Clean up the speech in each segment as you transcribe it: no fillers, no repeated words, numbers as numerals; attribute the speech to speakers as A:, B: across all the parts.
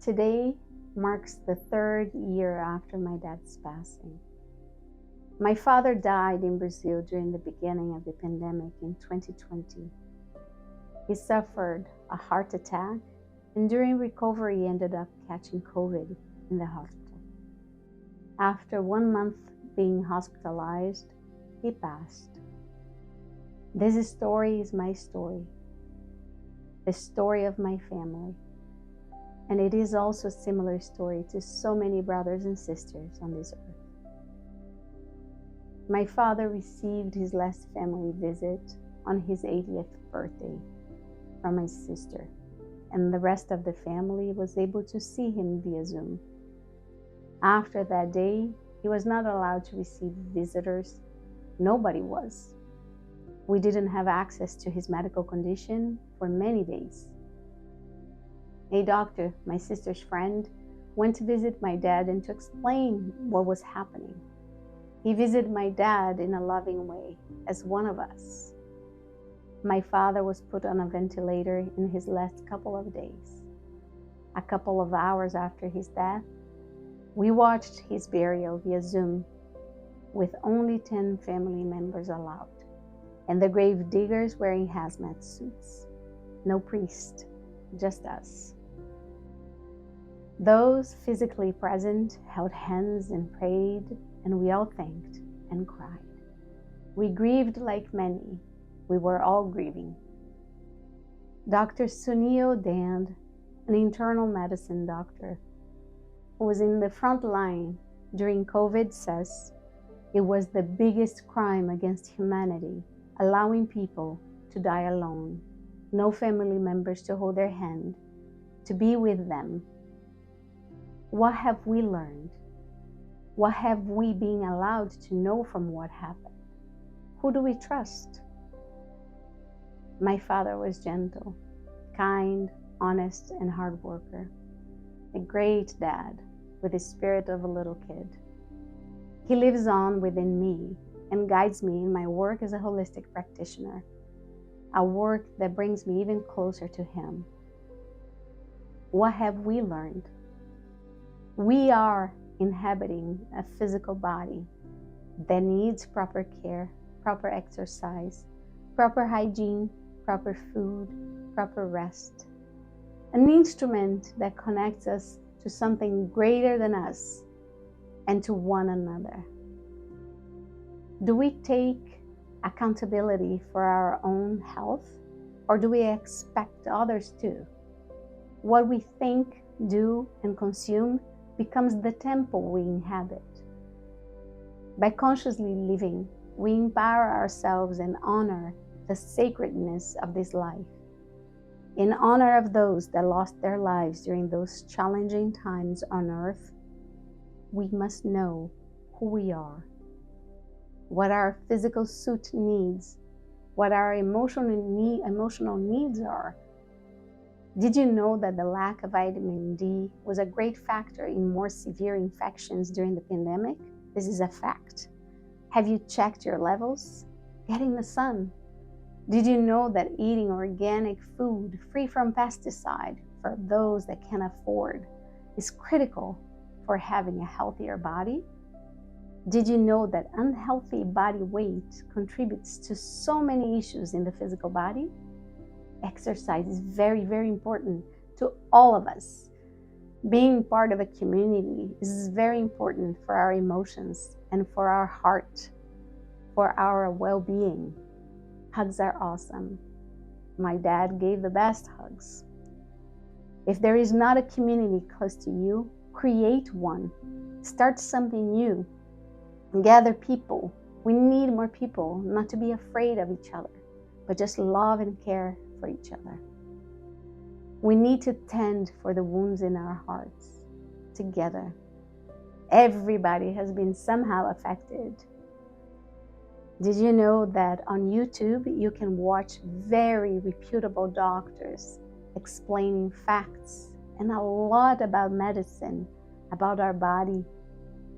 A: Today marks the 3rd year after my dad's passing. My father died in Brazil during the beginning of the pandemic in 2020. He suffered a heart attack and during recovery ended up catching COVID in the hospital. After 1 month being hospitalized, he passed. This story is my story, the story of my family. And it is also a similar story to so many brothers and sisters on this earth. My father received his last family visit on his 80th birthday from my sister, and the rest of the family was able to see him via Zoom. After that day, he was not allowed to receive visitors. Nobody was. We didn't have access to his medical condition for many days. A doctor, my sister's friend, went to visit my dad and to explain what was happening. He visited my dad in a loving way, as one of us. My father was put on a ventilator in his last couple of days. A couple of hours after his death, we watched his burial via Zoom with only 10 family members allowed, and the grave diggers wearing hazmat suits. No priest, just us. Those physically present held hands and prayed, and we all thanked and cried. We grieved like many. We were all grieving. Dr. Sunil Dand, an internal medicine doctor who was in the front line during COVID, says it was the biggest crime against humanity, allowing people to die alone, no family members to hold their hand, to be with them. What have we learned? What have we been allowed to know from what happened? Who do we trust? My father was gentle, kind, honest, and hard worker. A great dad with the spirit of a little kid. He lives on within me and guides me in my work as a holistic practitioner, a work that brings me even closer to him. What have we learned? We are inhabiting a physical body that needs proper care, proper exercise, proper hygiene, proper food, proper rest. An instrument that connects us to something greater than us and to one another. Do we take accountability for our own health, or do we expect others to? What we think, do, and consume becomes the temple we inhabit. By consciously living, we empower ourselves and honor the sacredness of this life. In honor of those that lost their lives during those challenging times on earth, we must know who we are, what our physical suit needs, what our emotional needs are. Did you know that the lack of vitamin D was a great factor in more severe infections during the pandemic? This is a fact. Have you checked your levels? Get in the sun. Did you know that eating organic food free from pesticide for those that can afford is critical for having a healthier body? Did you know that unhealthy body weight contributes to so many issues in the physical body? Exercise is very, very important to all of us. Being part of a community is very important for our emotions and for our heart, for our well-being. Hugs are awesome. My dad gave the best hugs. If there is not a community close to you, create one. Start something new. Gather people. We need more people, not to be afraid of each other, but just love and care for each other. We need to tend for the wounds in our hearts together. Everybody has been somehow affected. Did you know that on YouTube you can watch very reputable doctors explaining facts and a lot about medicine, about our body?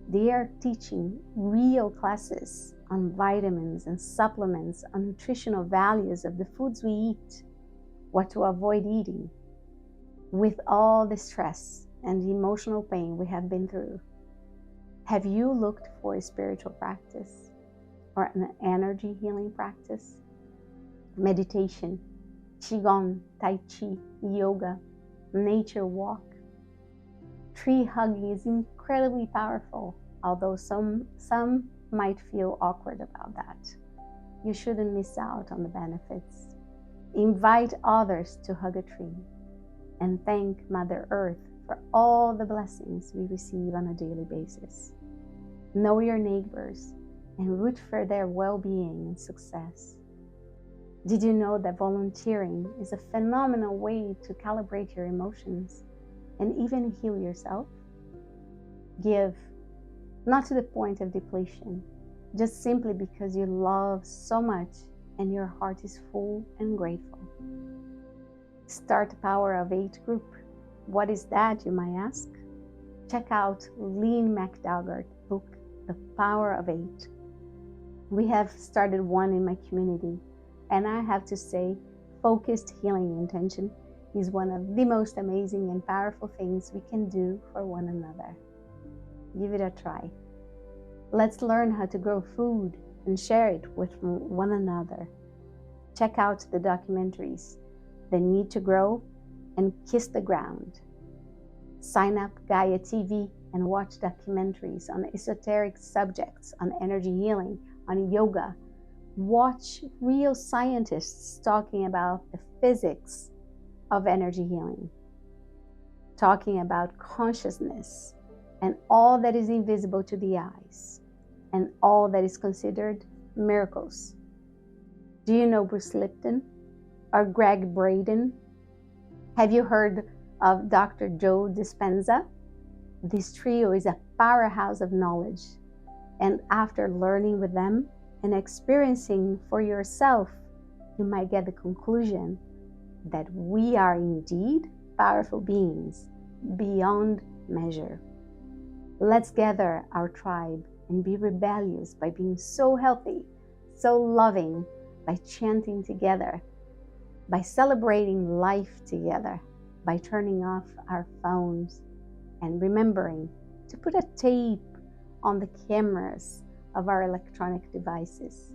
A: They are teaching real classes on vitamins and supplements, on nutritional values of the foods we eat, what to avoid eating. With all the stress and the emotional pain we have been through, have you looked for a spiritual practice or an energy healing practice? Meditation, Qigong, Tai Chi, yoga, nature walk. Tree hugging is incredibly powerful, although some might feel awkward about that. You shouldn't miss out on the benefits. Invite others to hug a tree and thank Mother Earth for all the blessings we receive on a daily basis. Know your neighbors and root for their well-being and success. Did you know that volunteering is a phenomenal way to calibrate your emotions and even heal yourself? Give, not to the point of depletion, just simply because you love so much and your heart is full and grateful. Start the Power of 8 group. What is that, you might ask? Check out Lynn McDougall's book, The Power of 8. We have started one in my community, and I have to say, focused healing intention is one of the most amazing and powerful things we can do for one another. Give it a try. Let's learn how to grow food and share it with one another. Check out the documentaries, The Need to Grow and Kiss the Ground. Sign up Gaia TV and watch documentaries on esoteric subjects, on energy healing, on yoga. Watch real scientists talking about the physics of energy healing, talking about consciousness and all that is invisible to the eyes and all that is considered miracles. Do you know Bruce Lipton or Greg Braden? Have you heard of Dr. Joe Dispenza? This trio is a powerhouse of knowledge, and after learning with them and experiencing for yourself, you might get the conclusion that we are indeed powerful beings beyond measure. Let's gather our tribe and be rebellious by being so healthy, so loving, by chanting together, by celebrating life together, by turning off our phones and remembering to put a tape on the cameras of our electronic devices.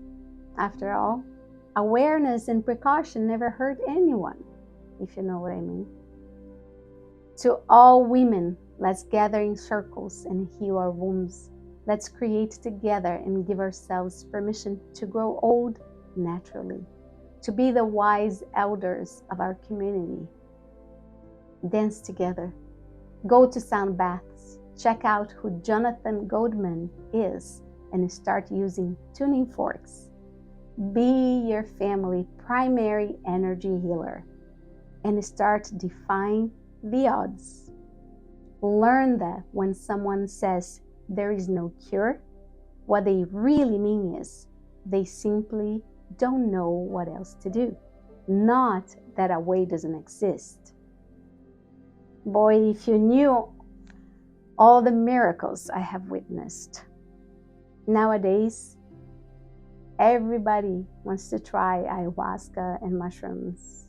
A: After all, awareness and precaution never hurt anyone, if you know what I mean. To all women, let's gather in circles and heal our wounds. Let's create together and give ourselves permission to grow old naturally, to be the wise elders of our community. Dance together. Go to sound baths. Check out who Jonathan Goldman is and start using tuning forks. Be your family primary energy healer and start defying the odds. Learn that when someone says there is no cure, what they really mean is they simply don't know what else to do, not that a way doesn't exist. Boy, if you knew all the miracles I have witnessed. Nowadays, everybody wants to try ayahuasca and mushrooms.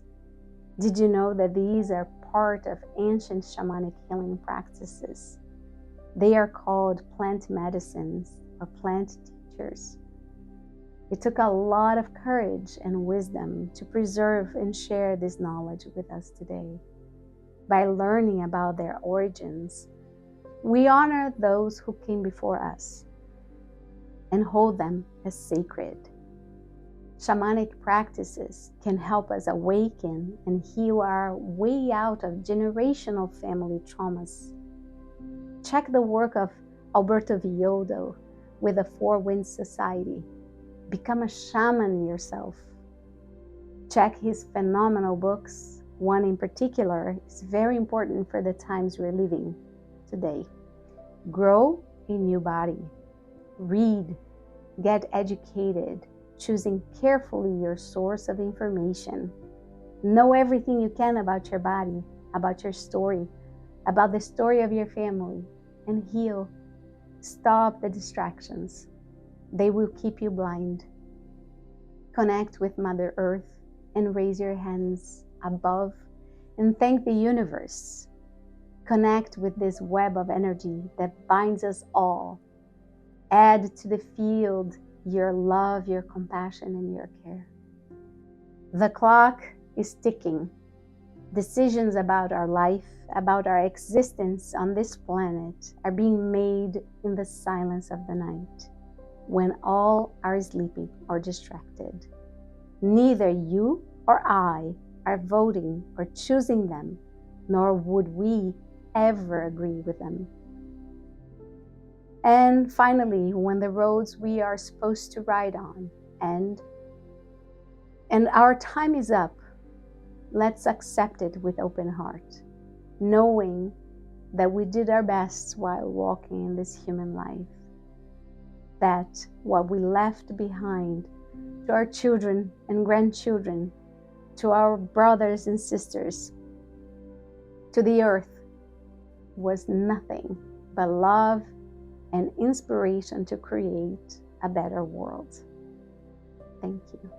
A: Did you know that these are part of ancient shamanic healing practices? They are called plant medicines or plant teachers. It took a lot of courage and wisdom to preserve and share this knowledge with us today. By learning about their origins, we honor those who came before us and hold them as sacred. Shamanic practices can help us awaken and heal our way out of generational family traumas. Check the work of Alberto Villoldo with the Four Winds Society. Become a shaman yourself. Check his phenomenal books. One in particular is very important for the times we're living today. Grow a New Body. Read, get educated, choosing carefully your source of information. Know everything you can about your body, about your story, about the story of your family, and heal. Stop the distractions. They will keep you blind. Connect with Mother Earth and raise your hands above and thank the universe. Connect with this web of energy that binds us all. Add to the field your love, your compassion, and your care. The clock is ticking. Decisions about our life, about our existence on this planet, are being made in the silence of the night, when all are sleeping or distracted. Neither you or I are voting or choosing them, nor would we ever agree with them. And finally, when the roads we are supposed to ride on end, and our time is up, let's accept it with open heart, knowing that we did our best while walking in this human life, that what we left behind to our children and grandchildren, to our brothers and sisters, to the earth, was nothing but love and inspiration to create a better world. Thank you.